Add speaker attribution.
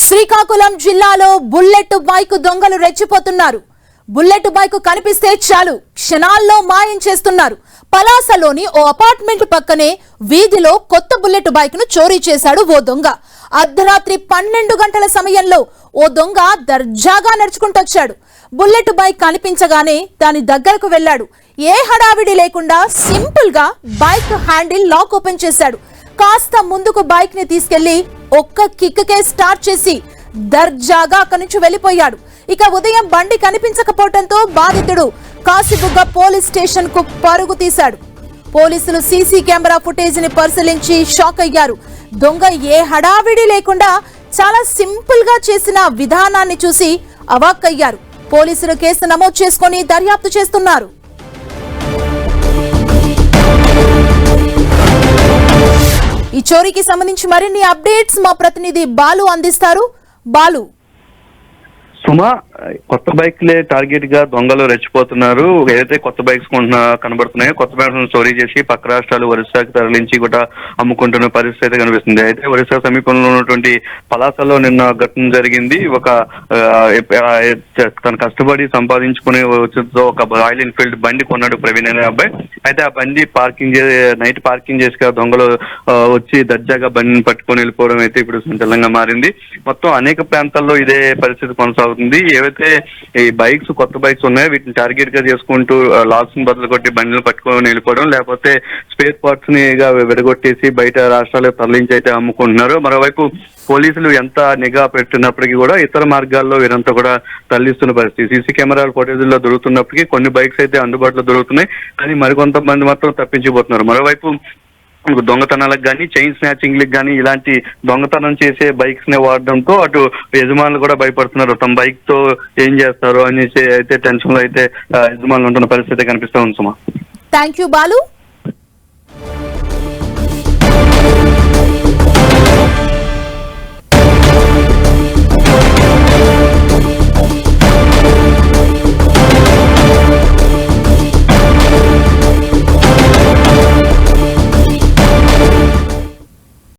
Speaker 1: శ్రీకాకుళం జిల్లాలో bullet bike దొంగలు రెచ్చిపోతున్నారు. Bullet bike కనిపిస్తే చాలు క్షణాల్లో మాయం చేస్తున్నారు. పలాసలోని ఓ అపార్ట్మెంట్ పక్కనే వీధిలో కొత్త బుల్లెట్ బైక్ ను చోరీ చేశాడు ఓ దొంగ. అర్ధరాత్రి 12 గంటల సమయంలో ఓ దొంగ దర్జాగా నడుచుకుంటొచ్చాడు. బుల్లెట్ బైక్ కనిపించగానే దాని దగ్గరకు వెళ్లాడు. ఏ హడావిడి లేకుండా సింపుల్ గా బైక్ హ్యాండిల్ లాక్ ఓపెన్ చేశాడు. కాస్త ముందుకు బైక్ ని తీసుకెళ్లి ఒక్క కిక్కే స్టార్ట్ చేసి దర్జాగా అక్కడి నుంచి వెళ్లిపోయాడు. ఇక ఉదయం బండి కనిపించకపోవడంతో బాధితుడు కాసిబుగ్గ పోలీస్ స్టేషన్ కు పరుగు తీశాడు. పోలీసులు సీసీ కెమెరా ఫుటేజ్ ని పరిశీలించి షాక్ అయ్యారు. దొంగ ఏ హడావిడి లేకుండా చాలా సింపుల్ గా చేసిన విధానాన్ని చూసి అవాక్కయ్యారు. పోలీసులు కేసు నమోదు చేసుకుని దర్యాప్తు చేస్తున్నారు. ఈ చోరీకి సంబంధించి మరిన్ని అప్డేట్స్ మా ప్రతినిధి బాలు అందిస్తారు. బాలు,
Speaker 2: సుమా, కొత్త బైక్లే టార్గెట్ గా దొంగలు రెచ్చిపోతున్నారు. ఏదైతే కొత్త బైక్స్ కనబడుతున్నాయో కొత్త బైక్స్ చోరీ చేసి పక్క రాష్ట్రాలు ఒరిస్సాకి తరలించి కూడా అమ్ముకుంటున్న పరిస్థితి కనిపిస్తుంది. అయితే ఒరిస్సా సమీపంలో ఉన్నటువంటి పలాసలో నిన్న ఘటన జరిగింది. తను కష్టపడి సంపాదించుకునే ఒక రాయల్ ఎన్ఫీల్డ్ బండి కొన్నాడు ప్రవీణ్ అనే అబ్బాయి. అయితే ఆ బండి నైట్ పార్కింగ్ చేసి దొంగలు వచ్చి దర్జాగా బండిని పట్టుకొని వెళ్ళిపోవడం అయితే ఇప్పుడు సంచలనంగా మారింది. మొత్తం అనేక ప్రాంతాల్లో ఇదే పరిస్థితి కొనసాగుతుంది. ఏవైతే ఈ బైక్స్ కొత్త బైక్స్ ఉన్నాయో వీటిని టార్గెట్ గా చేసుకుంటూ లాక్స్ ని బదులు కొట్టి బండిని పట్టుకొని వెళ్ళిపోవడం, లేకపోతే స్పేర్ పార్ట్స్ ని విడగొట్టేసి బయట రాష్ట్రాలకు తరలించి అయితే అమ్ముకుంటున్నారు. మరోవైపు పోలీసులు ఎంత నిఘా పెట్టినప్పటికీ కూడా ఇతర మార్గాల్లో వీరంతా కూడా తరలిస్తున్న పరిస్థితి. సీసీ కెమెరాల ఫోటేజీల్లో దొరుకుతున్నప్పటికీ కొన్ని బైక్స్ అయితే అందుబాటులో దొరుకుతున్నాయి, కానీ మరికొంతమంది మాత్రం తప్పించిపోతున్నారు. మరోవైపు దొంగతనాలకు కానీ చైన్ స్నాచింగ్ లకు కానీ ఇలాంటి దొంగతనం చేసే బైక్స్ నే వాడడంతో అటు యజమానులు కూడా భయపడుతున్నారు. తమ బైక్ తో ఏం చేస్తారు అనేసి అయితే టెన్షన్ లో అయితే యజమానులు ఉంటున్న పరిస్థితి కనిపిస్తూ ఉంది. సుమా,
Speaker 1: థ్యాంక్ యూ బాలు.